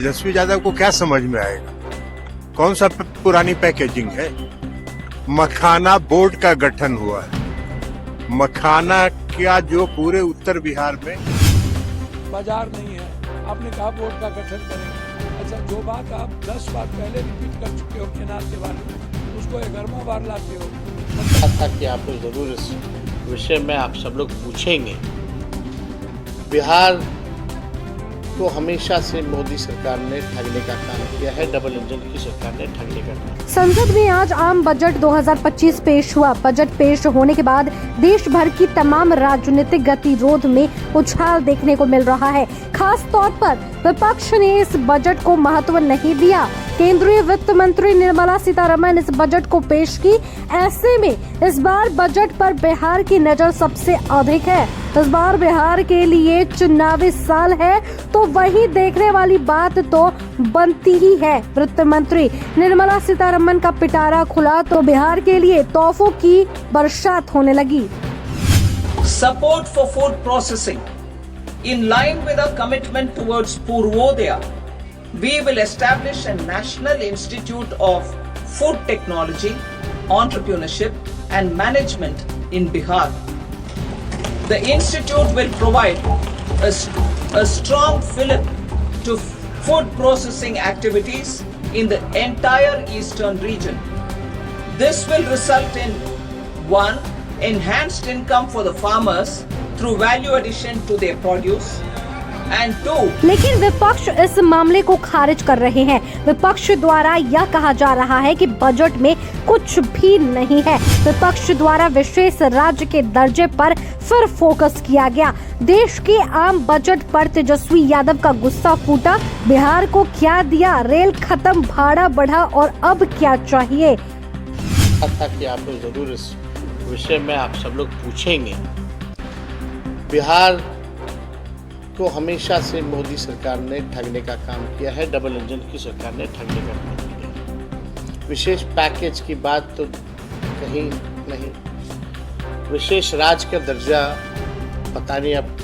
तेजस्वी यादव को क्या समझ में आएगा? कौन सा पुरानी पैकेजिंग है? मखाना बोर्ड का गठन हुआ है। मखाना क्या जो पूरे उत्तर बिहार में बाजार नहीं है। आपने कहा बोर्ड का गठन करेंगे। अच्छा, जो बात आप 10 बार पहले रिपीट कर चुके हो केनाल के बारे में, उसको 11वां बार लाते हो। था कि आपको जरूर इस विषय में आप सब लोग पूछेंगे। बिहार को हमेशा से मोदी सरकार ने ठगने का काम किया है। डबल इंजन की सरकार ने ठगने का काम। संसद में आज आम बजट 2025 पेश हुआ। बजट पेश होने के बाद देश भर की तमाम राजनीतिक गतिरोध में उछाल देखने को मिल रहा है। खास तौर पर विपक्ष ने इस बजट को महत्व नहीं दिया। केंद्रीय वित्त मंत्री निर्मला सीतारमण इस बजट को पेश की। ऐसे में इस बार बजट पर बिहार की नजर सबसे अधिक है। इस बार बिहार के लिए चुनावी साल है, तो वही देखने वाली बात तो बनती ही है। वित्त मंत्री निर्मला सीतारमण का पिटारा खुला तो बिहार के लिए तोहफों की बरसात होने लगी। Support for food processing. In line with our commitment towards Purvodaya, we will establish a National Institute of Food Technology, Entrepreneurship and Management in Bihar. The institute will provide a strong fillip to food processing activities in the entire eastern region. This will result in 1. Enhanced income for the farmers through value addition to their produce, and 2. लेकिन विपक्ष इस मामले को खारिज कर रहे हैं। विपक्ष द्वारा यह कहा जा रहा है कि बजट में कुछ भी नहीं है। विपक्ष द्वारा विशेष राज्य के दर्जे पर फिर फोकस किया गया। देश के आम बजट पर तेजस्वी यादव का गुस्सा फूटा। बिहार को क्या दिया? रेल खत्म, भाड़ा बढ़ा और अब क्या चाहिए? था कि आपको जरूर इस विषय में आप सब लोग पूछेंगे। बिहार को हमेशा से मोदी सरकार ने ठगने का काम किया है। डबल इंजन की सरकार ने ठगने का काम किया है। विशेष पैकेज की बात तो कहीं नहीं। विशेष राज्य का दर्जा पता नहीं अब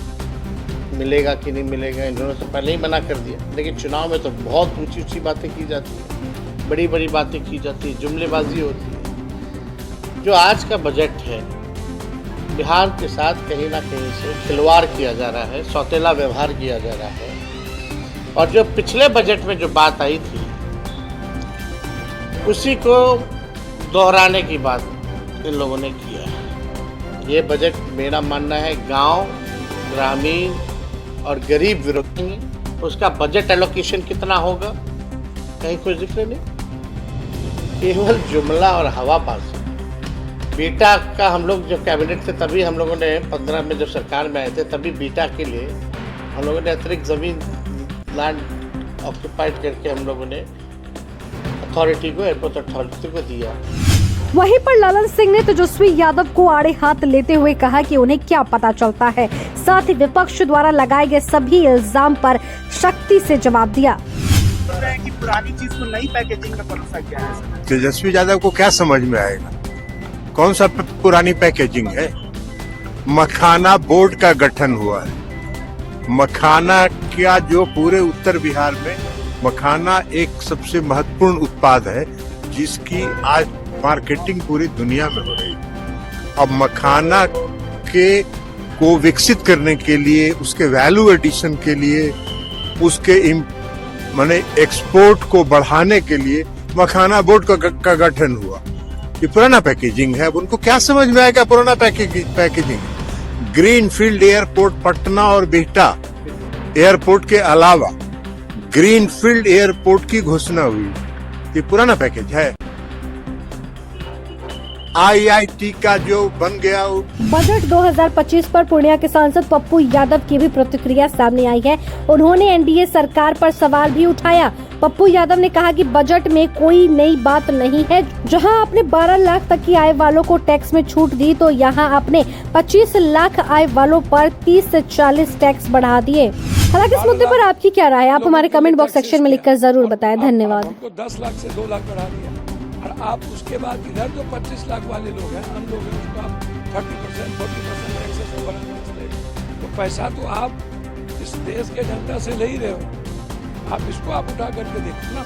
मिलेगा कि नहीं मिलेगा। इन्होंने तो पहले ही मना कर दिया, लेकिन चुनाव में तो बहुत ऊंची ऊंची बातें की जाती है, बड़ी बड़ी बातें की जाती है, जुमलेबाजी होती है। जो आज का बजट है, बिहार के साथ कहीं ना कहीं से खिलवाड़ किया जा रहा है, सौतेला व्यवहार किया जा रहा है। और जो पिछले बजट में जो बात आई थी, उसी को दोहराने की बात इन लोगों ने किया है। ये बजट मेरा मानना है गांव, ग्रामीण और गरीब विरोधी। उसका बजट एलोकेशन कितना होगा, कहीं कोई जिक्र नहीं, केवल जुमला और हवा पास। बीटा का हम लोग जब कैबिनेट थे, तभी हम लोगों ने 15 में जब सरकार में आए थे, तभी बीटा के लिए हम लोगों ने अतिरिक्त ज़मीन लैंड ऑक्यूपाइड करके हम लोगों ने अथॉरिटी को, एयरपोर्ट अथॉरिटी को दिया। वहीं पर ललन सिंह ने तेजस्वी यादव को आड़े हाथ लेते हुए कहा कि उन्हें क्या पता चलता है। साथ ही विपक्ष द्वारा लगाए गए सभी इल्जाम पर सख्ती से जवाब दिया। कि पुरानी चीज को नई पैकेजिंग में परोसा गया है। तेजस्वी यादव को क्या समझ में आएगा? कौन सा पुरानी पैकेजिंग है? मखाना बोर्ड का गठन हुआ है। मखाना क्या जो पूरे उत्तर बिहार में मखाना एक सबसे महत्वपूर्ण उत्पाद है, जिसकी आज मार्केटिंग पूरी दुनिया में हो रही है। अब मखाना के को विकसित करने के लिए, उसके वैल्यू एडिशन के लिए, उसके माने एक्सपोर्ट को बढ़ाने के लिए मखाना बोर्ड का गठन हुआ। ये पुराना पैकेजिंग है। अब उनको क्या समझ में आएगा पुराना packaging? Green field airport Patna और बिहटा एयरपोर्ट के अलावा ग्रीन फील्ड एयरपोर्ट की घोषणा हुई। ये पुराना पैकेज है। IIT का जो बन गया। बजट 2025 पर पूर्णिया के सांसद पप्पू यादव की भी प्रतिक्रिया सामने आई है। उन्होंने एनडीए सरकार पर सवाल भी उठाया। पप्पू यादव ने कहा कि बजट में कोई नई बात नहीं है। जहां आपने 12 लाख तक की आय वालों को टैक्स में छूट दी, तो यहां आपने 25 लाख आय वालों पर 30 से 40 टैक्स बढ़ा दिए। हालांकि इस मुद्दे पर आपकी क्या राय है, आप हमारे कमेंट बॉक्स सेक्शन में लिखकर जरूर बताएं। धन्यवाद। 10 लाख से 2 लाख बढ़ा दिया, और आप उसके बाद इधर जो 25 लाख वाले लोग हैं, हम लोग हैं, उसको आप 30%, 40% टैक्सेस को बढ़ा। तो पैसा तो आप इस देश के जनता से ले ही रहे हो। आप इसको आप उठा करके देखो ना,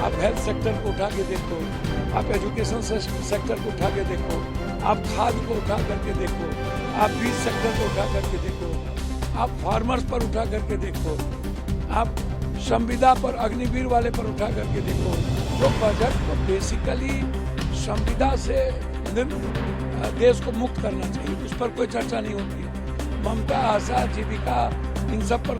आप हेल्थ सेक्टर को उठा के देखो, आप एजुकेशन सेक्टर को उठा के देखो, आप खाद को उठा करके देखो, आप बीज सेक्टर को उठा करके देखो, आप फार्मर्स पर उठा करके देखो, आप संविदा पर, अग्निवीर वाले पर उठा करके देखो। तो बजट को बेसिकली संविदा से देश को मुक्त करना चाहिए, उस पर कोई चर्चा नहीं होती है। ममता, आशा, जीविका, इन सब पर